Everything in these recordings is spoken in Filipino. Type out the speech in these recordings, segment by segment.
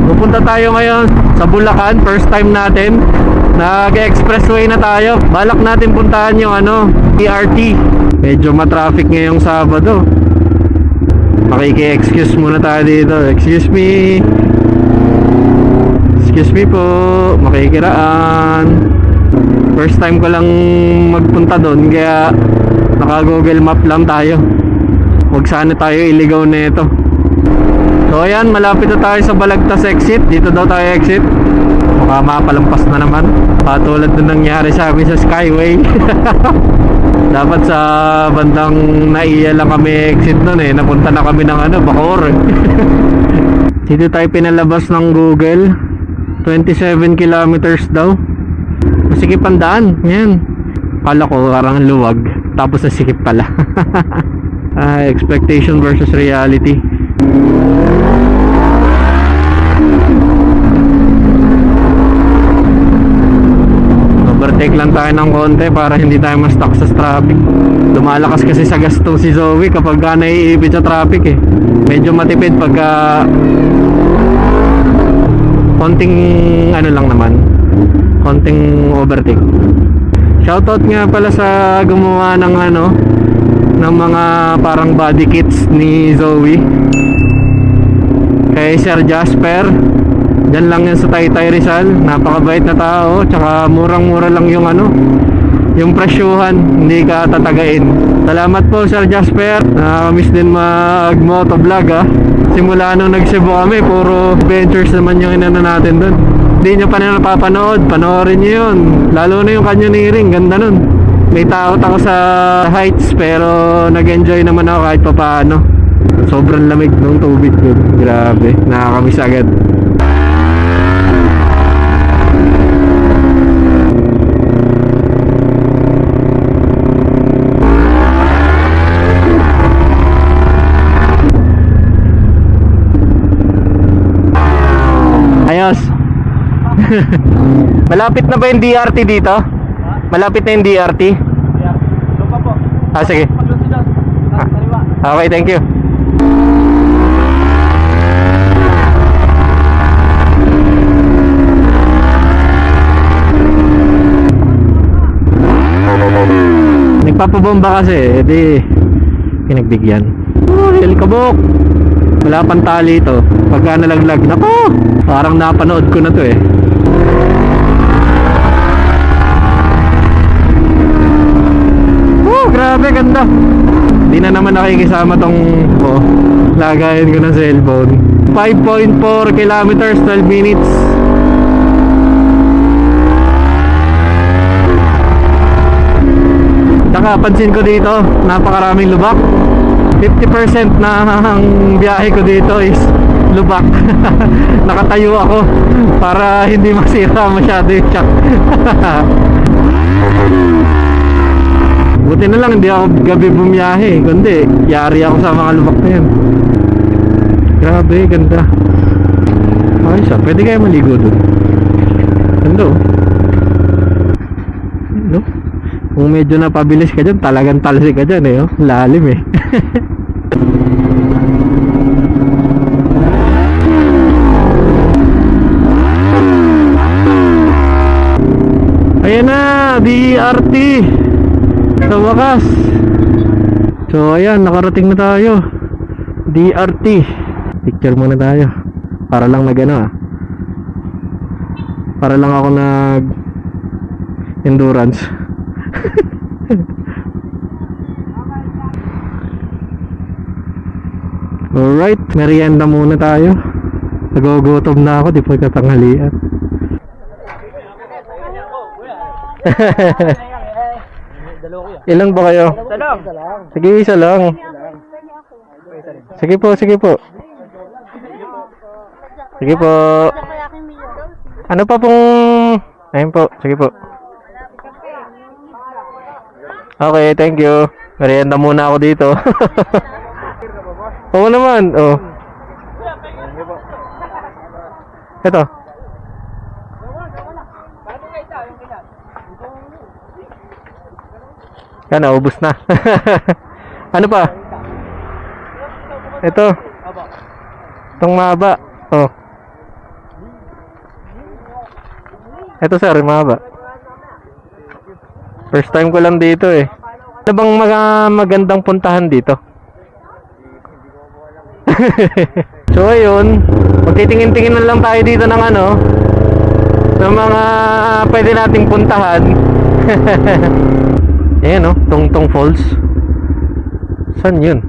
Pupunta tayo ngayon sa Bulacan, first time natin. Nag-expressway na tayo. Balak natin puntahan yung BRT. Medyo matraffic ngayong Sabado. Makiki-excuse muna tayo dito. Excuse me. Excuse me po. Makikiraan. First time ko lang magpunta doon, kaya naka-Google Map lang tayo. Huwag sana tayo iligaw na ito. So ayan, malapit na tayo sa Balagtas exit. Dito daw tayo exit. Baka mapalampas na naman, patulad na nangyari sa amin sa Skyway. Dapat sa bandang Naiya lang kami exit nun eh. Napunta na kami ng Bacoor. Dito tayo pinalabas ng Google. 27 kilometers daw. Masikip ang daan. Yan. Kala ko parang luwag, tapos nasikip pala. Expectation versus reality. Overtake lang tayo ng konti para hindi tayo ma-stuck sa traffic. Lumalakas kasi sa gasto si Zoe kapag naiipit sa traffic eh. Medyo matipid pagka konting lang naman, konting overtake. Shoutout nga pala sa gumawa ng ng mga parang body kits ni Zoe, kay Sir Jasper. Diyan lang yan sa Taytay Rizal. Napakabait na tao, tsaka murang-mura lang yung yung presyuhan, hindi ka tatagain. Salamat po Sir Jasper. Nakakamiss din mag-motovlog Simula nung nag-Cebu kami, puro adventures naman yung natin doon. Hindi nyo pa na napapanood, panoorin nyo yun. Lalo na yung canyoneering, ganda nun. May takot ako sa heights, pero nag-enjoy naman ako kahit papaano. Sobrang lamig ng tubig doon. Grabe, nakakamiss agad. Ayos. Malapit na ba yung DRT dito? Malapit na yung DRT? Lupa po. Sige. Okay, thank you. Nagpapabomba kasi, edi pinagbigyan. Helikabok. Wala pang tali ito. Pagka nalaglag, nako, parang napanood ko na to eh. Oh, grabe, ganda. Di na naman nakikisama tong lagayan ko ng cellphone. 5.4 kilometers, 12 minutes. Tsaka pansin ko dito, napakaraming lubak. 50% na ang biyahe ko dito is lubak. Nakatayo ako para hindi masira masyado yung shock. Buti na lang hindi ako gabi bumiyahe, kundi yari ako sa mga lubak na yan. Grabe, ganda. Okay siya, pwede kayo maligo dun. Ganda no? Kung medyo napabilis ka dyan, talagang talsik ka dyan eh. Lalim eh. Ayan na, BRT sa wakas. So ayan, nakarating na tayo. DRT. Picture muna tayo. Para lang para lang ako endurance. Alright, merienda muna tayo. Nagugutom na ako, di pa katanghalian. Ilang ba kayo? Isa lang. Sige, isa lang. Sige po, sige po. Sige po. Ano pa pong... Ayun po, sige po. Okay, thank you. Merienda muna ako dito. Oo naman, oh. Ito. Yan, naubos na. Ano pa? Ito. Itong mahaba. Oh. Ito sir, mababa. First time ko lang dito eh. Ano bang mga magandang puntahan dito? So ayun, magtitingin-tingin na lang tayo dito ng ano, ng mga pwede nating puntahan. Ayan oh, Tungtong Falls. Saan yun?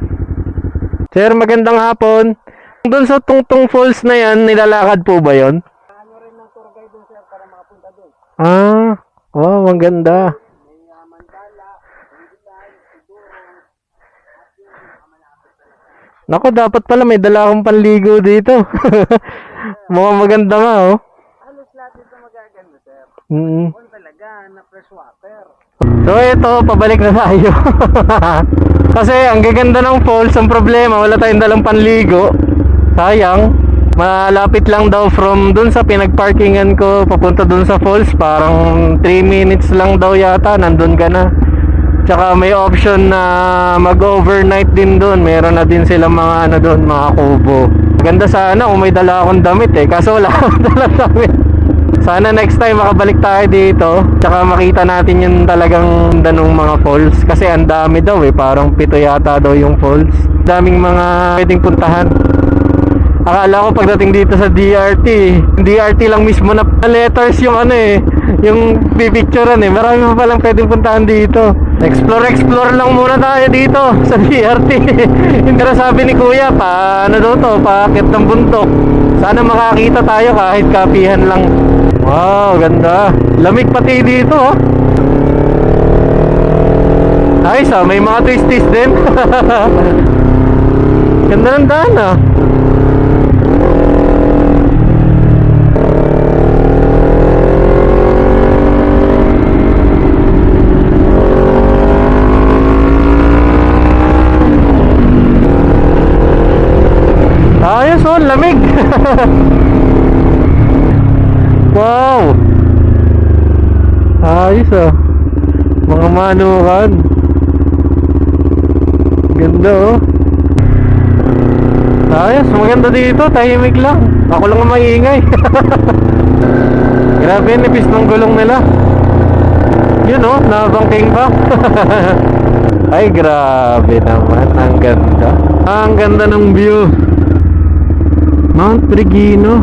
Sir, magandang hapon. Doon sa Tungtong Falls na yan, nilalakad po ba yun? Ano rin ng tour guide doon sir para makapunta doon. Ah, wow, ang ganda. May Mandala, Pangasinan, Siguro, at yung pinakamalapit talaga. Nako, dapat pala may dala akong panligo dito. Mukhang maganda nga oh. Halos lahat dito magaganda sir. Mm. Kung talaga na fresh water. So ito, pabalik na tayo. Kasi ang gaganda ng falls, ang problema, wala tayong dalang panligo. Sayang. Malapit lang daw from dun sa pinagparkingan ko papunta dun sa falls. Parang 3 minutes lang daw yata, nandun ka na. Tsaka may option na mag-overnight din dun. Meron na din silang mga ano dun, mga kubo. Ganda sana kung may dala akong damit eh. Kaso wala akong dala damit. Sana next time makabalik tayo dito. Tsaka makita natin yung talagang danong mga falls. Kasi ang dami daw eh. Parang 7 yata daw yung falls. Daming mga pwedeng puntahan. Akala ko pagdating dito sa DRT lang mismo na letters yung ano eh, yung pipicturean eh. Marami pa palang pwedeng puntahan dito. Explore lang muna tayo dito sa DRT. Pero sabi ni Kuya, ano daw to, paakit ng bundok. Sana makakita tayo kahit kapihan lang. Wow, ganda. Lamig pati dito oh. Ayos ah, may mga twist din. Ganda ng daan ah. Ayos oh, lamig. Wow. Ayos ah. Mga manukan. Ganda oh. Ayos, maganda dito, tahimik lang. Ako lang ang maingay. Grabe, nipis ng gulong nila. Yun oh, nabangking pa. Ay, grabe naman. Ang ganda. Ang ganda ng view. Mount Regino.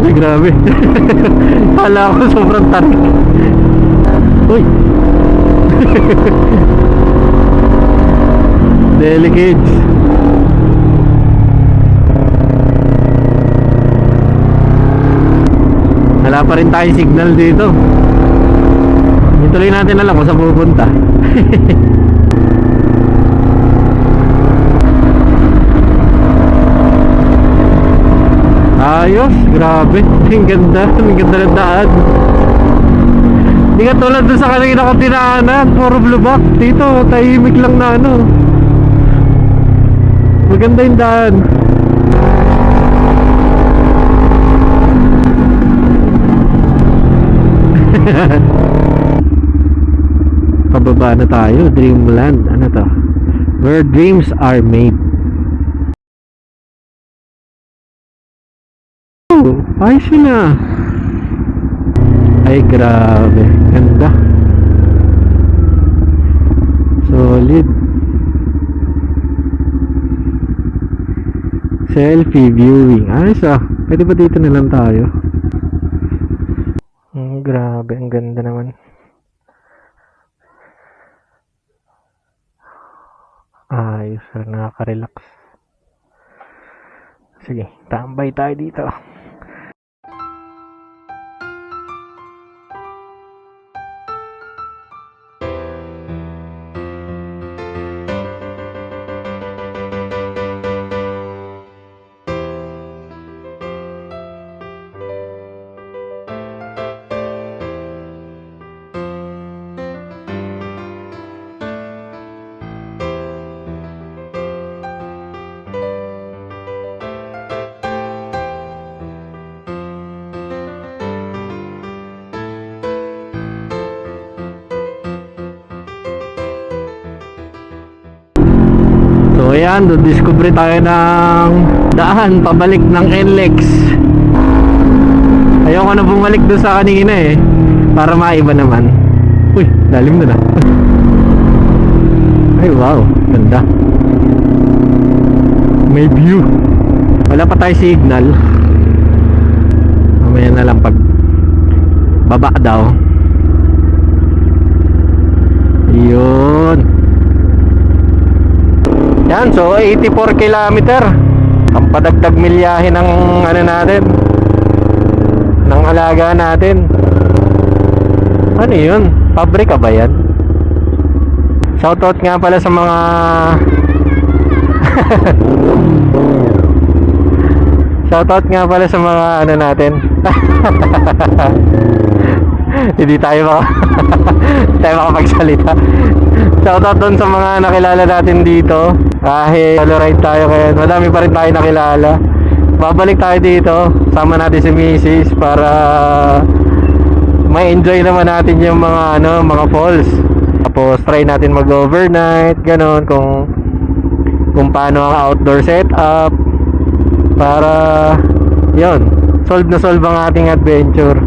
Ay, grabe. Kala ko sobrang tarik. Uy. Delicates. Wala pa rin tayong signal dito. Ituloy natin na lang kung saan pupunta. Ayos, grabe. Ang ganda ng daan. Hindi ka tulad dun sa kanina kong dinaanan. Puro bluebak. Dito, tahimik lang na ano. Maganda yung daan. Pababa na tayo. Dreamland. Ano to? Where dreams are made. Oh, ayos yun ah. Ay, grabe. Ganda. Solid. Selfie viewing. Ayos ah. Pwede ba dito na lang tayo? Grabe. Ang ganda naman. Ayos. Nakaka-relax. Sige. Tambay tayo dito. ayan, discover tayo ng daan pabalik ng NLEX. Ayoko na bumalik doon sa kanina eh, para maiba naman. Uy, lalim na na. Ay wow, ganda. May view. Wala pa tayo signal. Mamaya na lang pag baba daw. Yun. Yan, so 84 kilometer ang padagdag milyahe ng ano natin, ng alaga natin. Ano yun? Pabrika ba yan? Shoutout nga pala sa mga shoutout nga pala sa mga ano natin. Hindi tayo makapagsalita. Shoutout doon sa mga nakilala natin dito. Kahit solo ride tayo, kaya madami pa rin tayo nakilala. Babalik tayo dito, sama natin si Mrs. para ma-enjoy naman natin yung mga mga falls. Tapos try natin mag-overnight, ganon, kung paano ang outdoor setup para yon, solve na solve ang ating adventure.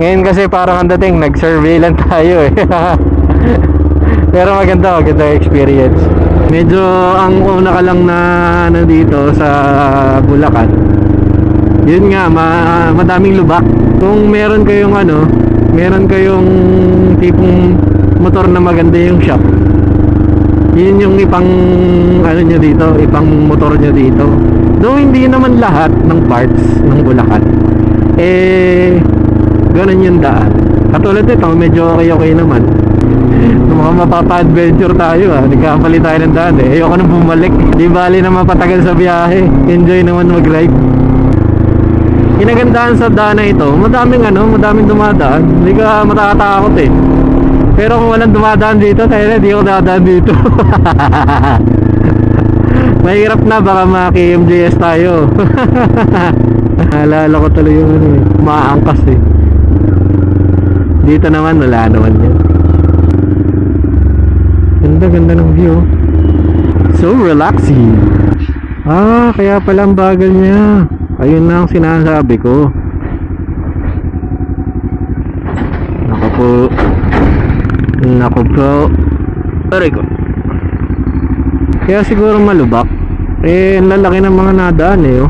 Ngayon kasi parang ang dating nag-survey lang tayo eh. Pero maganda experience. Medyo ang una ka lang na nandito sa Bulacan, yun nga, madaming lubak. Kung meron kayong tipong motor na maganda yung shop, yun yung ipang nyo dito, ipang motor nyo dito. Though hindi naman lahat ng parts ng Bulacan ganun yung daan. Katulad nito, medyo okay naman. Mga mapapa-adventure tayo nagkamali tayo ng daan ayoko nang bumalik. Di bali na mapatagal sa biyahe, enjoy naman mag-ride. Kinagandahan sa daan na ito, madaming dumadaan. Hindi ka matatakot eh. Pero kung walang dumadaan dito, tayo di ako dadaan dito. Mahirap na, baka maki-MJS tayo. Alala ko tuloy yung maangkas eh. Dito naman, wala naman yan. Ganda ng view. So relaxing. Kaya pala ang bagal niya. Ayun na ang sinasabi ko. Naku po. Aray ko. Kaya siguro malubak. Ang lalaki ng mga nadaan eh.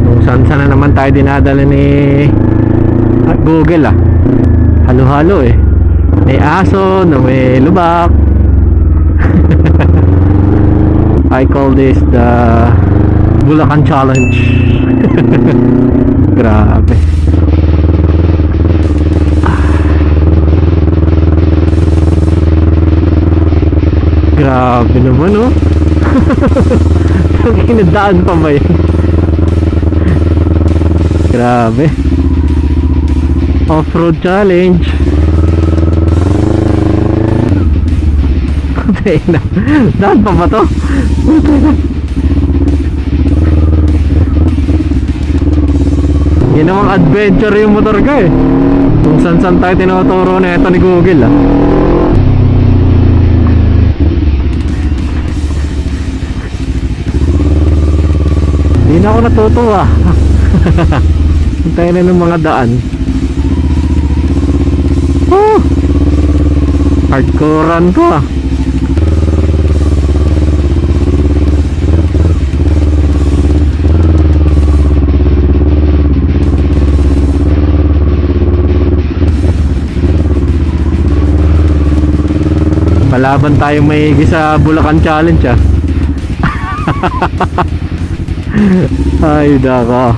Kung saan na naman tayo dinadala ni Google halo-halo eh. May aso na may lubak. I call this the Bulacan Challenge. Grabe. Grabe naman Kinadaan pa ba yun? Grabe. Off-road challenge. Daan pa ba to? Yan namang adventure yung motor ka eh. Kung saan tayo tinuturo na ito ni Google Hindi na ako natutuwa. Hintayin na ng mga daan. Hardcorean to Palaban tayo maigi sa Bulacan Challenge Ay dako.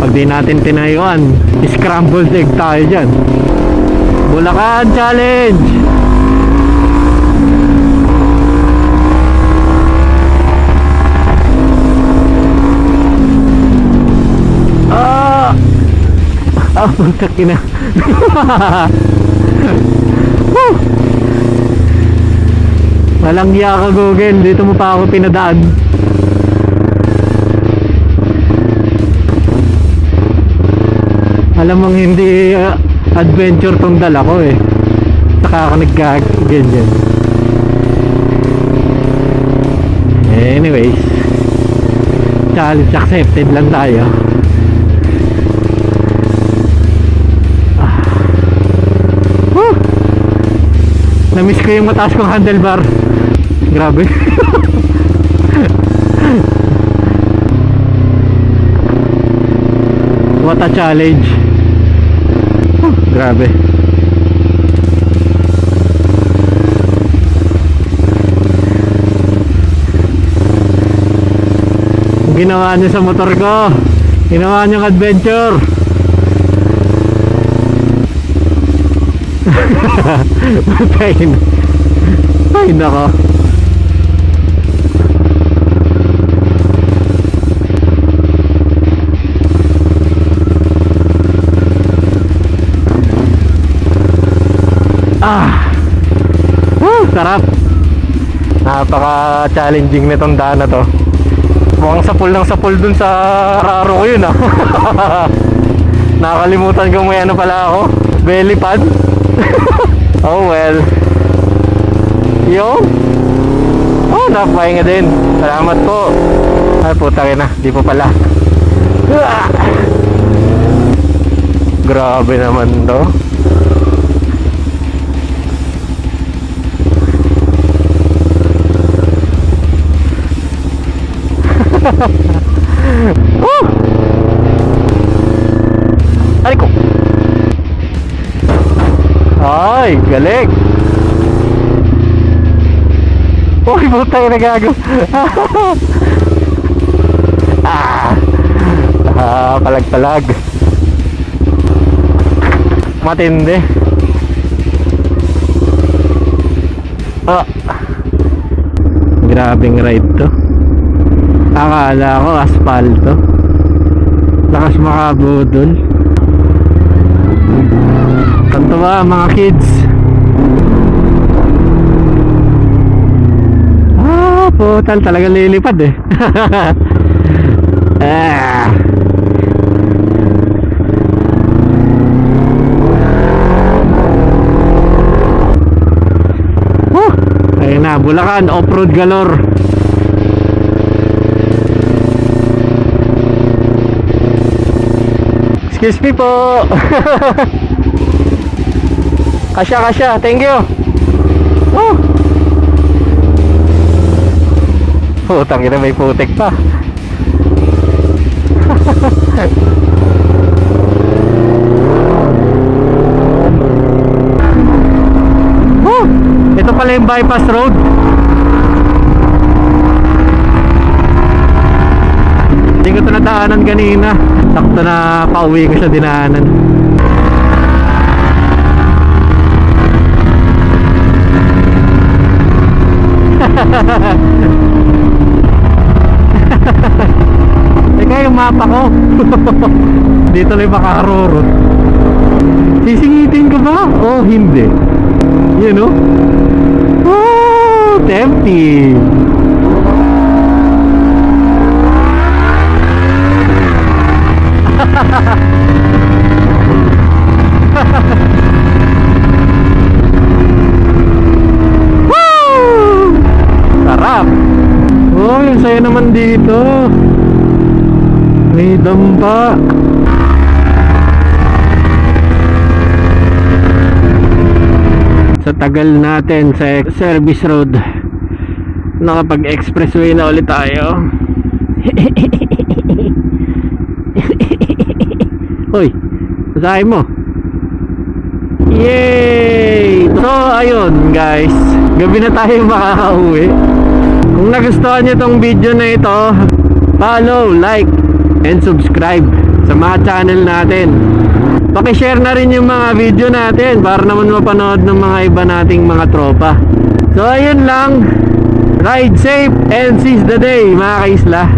Pag di natin tinayuan, scrambled egg tayo dyan. Bulacan Challenge. Puntak ina. Walang hiya ka Google, dito mo pa ako pinadaan. Alam mong hindi adventure tong dala ko eh. Saka ako nagkaganyan. Anyways, challenge accepted lang tayo. Woo! Namiss ko yung mataas kong handlebar. Grabe. What a challenge. Grabe. Ginawa niyo sa motor ko, ginawa niyong adventure. Pain. Pain ako. Sarap. Napaka-challenging nitong daan na to. Mukhang sapul ng sapul dun sa raro ko yun Nakakalimutan ko may ano pala ako, belly pad. Oh well. Yo. Oh, napahinga din. Salamat po. Ay puta na, di po pala. Grabe naman to. Ay ko. Ay, galing. Uy, putay na gago. Palag-palag. Matindi. Grabing ride to. Akala ko asfalto. Lakas makabudol. Kanto ba mga kids? Putal talaga lilipad eh. Ayun na, Bulacan, off-road galore. Excuse me po. Kasya, thank you. Putang ina, may putik pa. Ito pala yung bypass road. Hindi ko ito nadaanan kanina. Sakto na pauwi ko siya dinaanan. Teka, yung mapa ko. Dito lang makakarurot. Sisingitin ko ba? Oh, hindi. You know? Oh, tempting. Woo! Sarap. Oh, yung sayo naman dito. May dampa. Sa tagal natin sa service road, nakapag expressway na ulit tayo. Hoy, basahin mo. Yay! So ayun guys, gabi na tayo makakauwi. Kung nagustuhan nyo tong video na ito, follow, like, and subscribe sa mga channel natin. Pakishare na rin yung mga video natin para naman mapanood ng mga iba nating mga tropa. So ayun lang. Ride safe and seize the day mga kaisla.